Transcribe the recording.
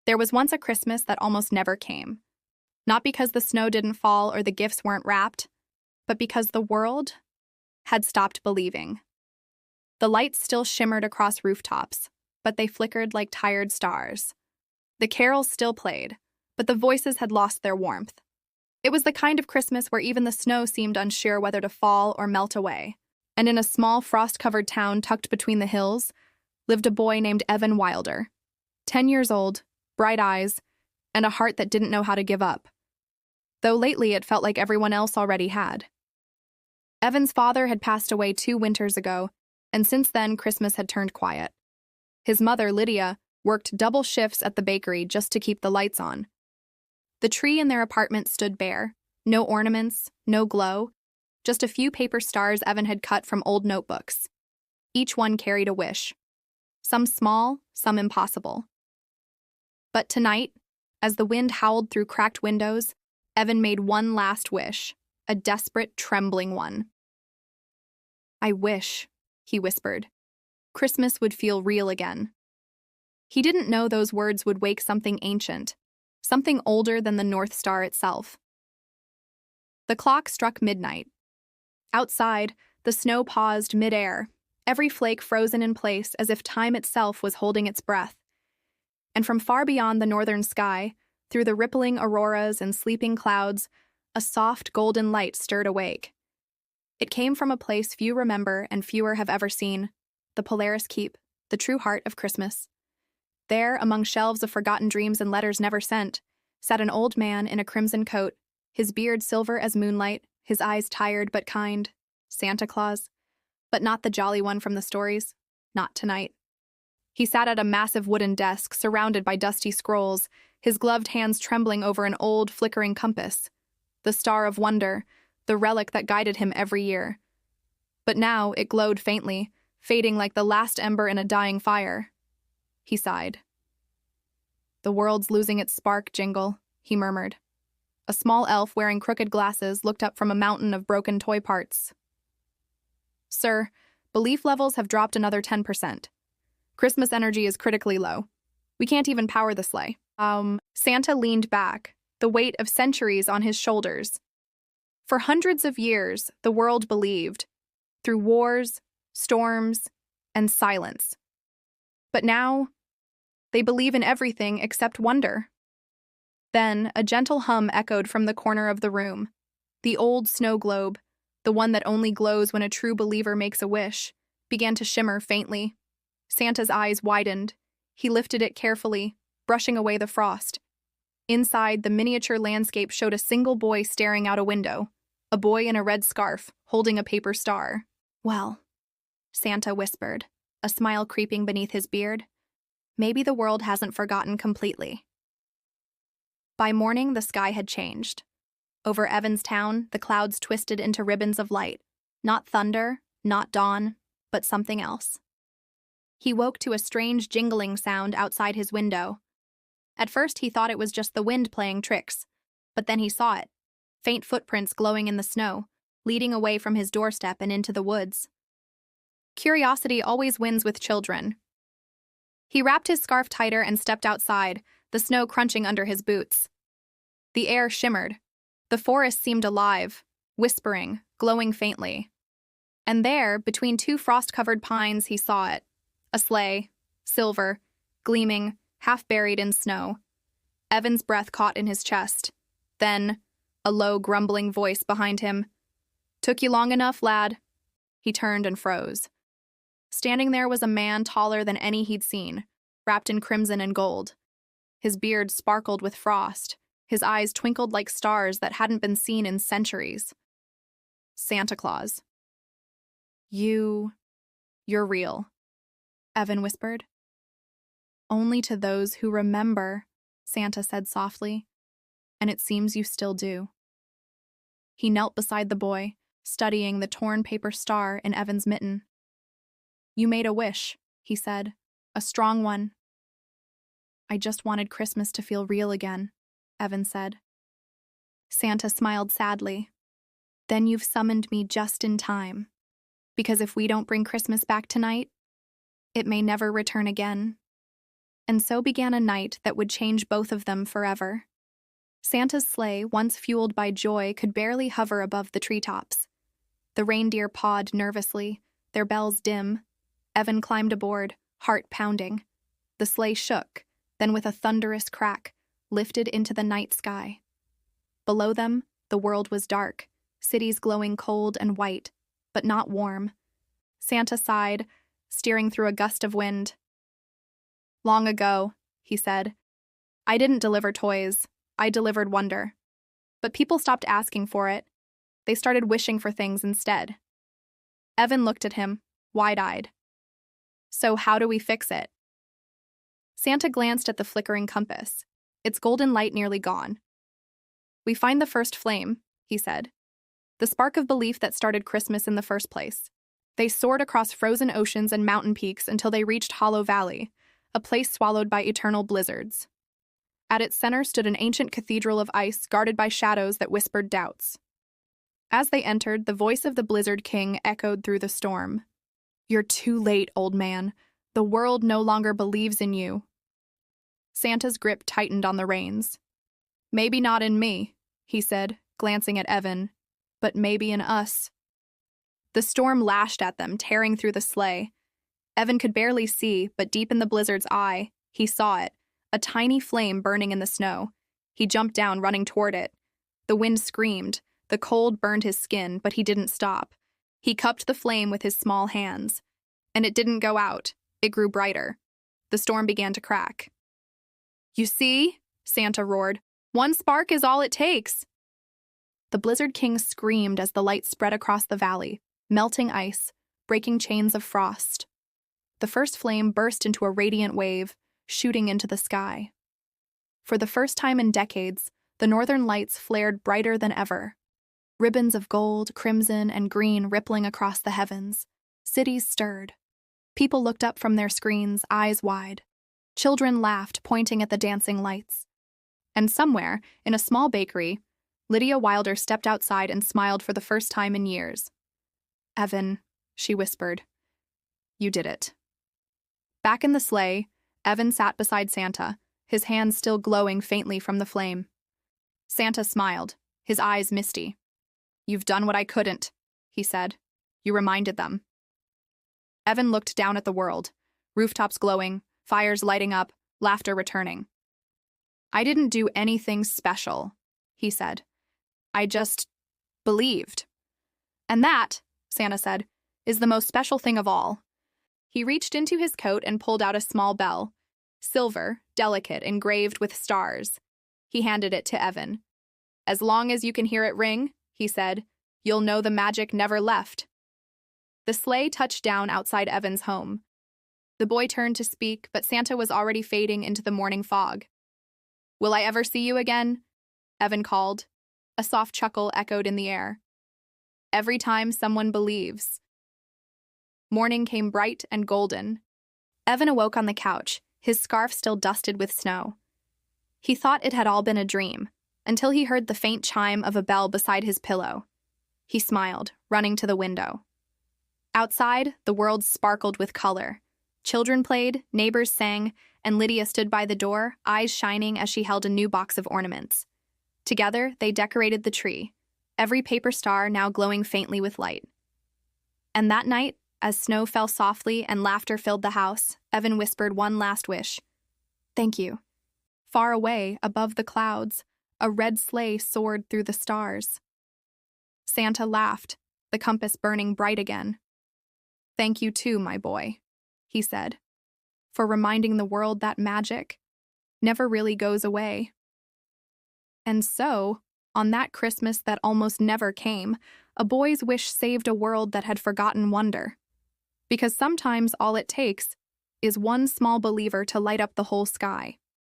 There was once a Christmas that almost never came. Not because the snow didn't fall or the gifts weren't wrapped, but because the world had stopped believing. The lights still shimmered across rooftops, but they flickered like tired stars. The carols still played, but the voices had lost their warmth. It was the kind of Christmas where even the snow seemed unsure whether to fall or melt away. And in a small frost-covered town tucked between the hills lived a boy named Evan Wilder. 10 years old, bright eyes, and a heart that didn't know how to give up. Though lately it felt like everyone else already had. Evan's father had passed away 2 winters ago, and since then Christmas had turned quiet. His mother, Lydia, worked double shifts at the bakery just to keep the lights on. The tree in their apartment stood bare, no ornaments, no glow, just a few paper stars Evan had cut from old notebooks. Each one carried a wish. Some small, some impossible. But tonight, as the wind howled through cracked windows, Evan made one last wish, a desperate, trembling one. "I wish," he whispered, "Christmas would feel real again." He didn't know those words would wake something ancient, something older than the North Star itself. The clock struck midnight. Outside, the snow paused mid-air, every flake frozen in place as if time itself was holding its breath. And from far beyond the northern sky, through the rippling auroras and sleeping clouds, a soft golden light stirred awake. It came from a place few remember and fewer have ever seen, the Polaris Keep, the true heart of Christmas. There, among shelves of forgotten dreams and letters never sent, sat an old man in a crimson coat, his beard silver as moonlight, his eyes tired but kind. Santa Claus. But not the jolly one from the stories. Not tonight. He sat at a massive wooden desk, surrounded by dusty scrolls, his gloved hands trembling over an old, flickering compass. The Star of Wonder, the relic that guided him every year. But now it glowed faintly, fading like the last ember in a dying fire. He sighed. "The world's losing its spark, Jingle," he murmured. A small elf wearing crooked glasses looked up from a mountain of broken toy parts. "Sir, belief levels have dropped another 10%. Christmas energy is critically low. We can't even power the sleigh." Santa leaned back, the weight of centuries on his shoulders. For hundreds of years, the world believed, through wars, storms, and silence. But now, they believe in everything except wonder. Then, a gentle hum echoed from the corner of the room. The old snow globe, the one that only glows when a true believer makes a wish, began to shimmer faintly. Santa's eyes widened. He lifted it carefully, brushing away the frost. Inside, the miniature landscape showed a single boy staring out a window, a boy in a red scarf, holding a paper star. "Well," Santa whispered, a smile creeping beneath his beard, "maybe the world hasn't forgotten completely." By morning, the sky had changed. Over Evanstown, the clouds twisted into ribbons of light. Not thunder, not dawn, but something else. He woke to a strange jingling sound outside his window. At first, he thought it was just the wind playing tricks, but then he saw it. Faint footprints glowing in the snow, leading away from his doorstep and into the woods. Curiosity always wins with children. He wrapped his scarf tighter and stepped outside, the snow crunching under his boots. The air shimmered. The forest seemed alive, whispering, glowing faintly. And there, between 2 frost-covered pines, he saw it. A sleigh, silver, gleaming, half buried in snow. Evan's breath caught in his chest. Then, a low, grumbling voice behind him. "Took you long enough, lad?" He turned and froze. Standing there was a man taller than any he'd seen, wrapped in crimson and gold. His beard sparkled with frost. His eyes twinkled like stars that hadn't been seen in centuries. "Santa Claus. You're real," Evan whispered. "Only to those who remember," Santa said softly, "and it seems you still do." He knelt beside the boy, studying the torn paper star in Evan's mitten. "You made a wish," he said, "a strong one." "I just wanted Christmas to feel real again," Evan said. Santa smiled sadly. "Then you've summoned me just in time. Because if we don't bring Christmas back tonight, it may never return again." And so began a night that would change both of them forever. Santa's sleigh, once fueled by joy, could barely hover above the treetops. The reindeer pawed nervously, their bells dim. Evan climbed aboard, heart pounding. The sleigh shook, then with a thunderous crack, lifted into the night sky. Below them, the world was dark, cities glowing cold and white, but not warm. Santa sighed, steering through a gust of wind. "Long ago," he said, "I didn't deliver toys, I delivered wonder. But people stopped asking for it. They started wishing for things instead." Evan looked at him, wide-eyed. "So how do we fix it?" Santa glanced at the flickering compass, its golden light nearly gone. "We find the first flame," he said. "The spark of belief that started Christmas in the first place." They soared across frozen oceans and mountain peaks until they reached Hollow Valley, a place swallowed by eternal blizzards. At its center stood an ancient cathedral of ice guarded by shadows that whispered doubts. As they entered, the voice of the Blizzard King echoed through the storm. "You're too late, old man. The world no longer believes in you." Santa's grip tightened on the reins. "Maybe not in me," he said, glancing at Evan, "but maybe in us." The storm lashed at them, tearing through the sleigh. Evan could barely see, but deep in the blizzard's eye, he saw it, a tiny flame burning in the snow. He jumped down, running toward it. The wind screamed. The cold burned his skin, but he didn't stop. He cupped the flame with his small hands. And it didn't go out. It grew brighter. The storm began to crack. "You see?" Santa roared. "One spark is all it takes." The Blizzard King screamed as the light spread across the valley, melting ice, breaking chains of frost. The first flame burst into a radiant wave, shooting into the sky. For the first time in decades, the northern lights flared brighter than ever. Ribbons of gold, crimson, and green rippling across the heavens. Cities stirred. People looked up from their screens, eyes wide. Children laughed, pointing at the dancing lights. And somewhere, in a small bakery, Lydia Wilder stepped outside and smiled for the first time in years. "Evan," she whispered, "you did it." Back in the sleigh, Evan sat beside Santa, his hands still glowing faintly from the flame. Santa smiled, his eyes misty. "You've done what I couldn't," he said. "You reminded them." Evan looked down at the world, rooftops glowing, fires lighting up, laughter returning. "I didn't do anything special," he said. "I just believed." "And that," Santa said, "is the most special thing of all." He reached into his coat and pulled out a small bell, silver, delicate, engraved with stars. He handed it to Evan. "As long as you can hear it ring," he said, "you'll know the magic never left." The sleigh touched down outside Evan's home. The boy turned to speak, but Santa was already fading into the morning fog. "Will I ever see you again?" Evan called. A soft chuckle echoed in the air. "Every time someone believes." Morning came bright and golden. Evan awoke on the couch, his scarf still dusted with snow. He thought it had all been a dream, until he heard the faint chime of a bell beside his pillow. He smiled, running to the window. Outside, the world sparkled with color. Children played, neighbors sang, and Lydia stood by the door, eyes shining as she held a new box of ornaments. Together, they decorated the tree, every paper star now glowing faintly with light. And that night, as snow fell softly and laughter filled the house, Evan whispered one last wish. "Thank you." Far away, above the clouds, a red sleigh soared through the stars. Santa laughed, the compass burning bright again. "Thank you too, my boy," he said, "for reminding the world that magic never really goes away." And so, on that Christmas that almost never came, a boy's wish saved a world that had forgotten wonder. Because sometimes all it takes is one small believer to light up the whole sky.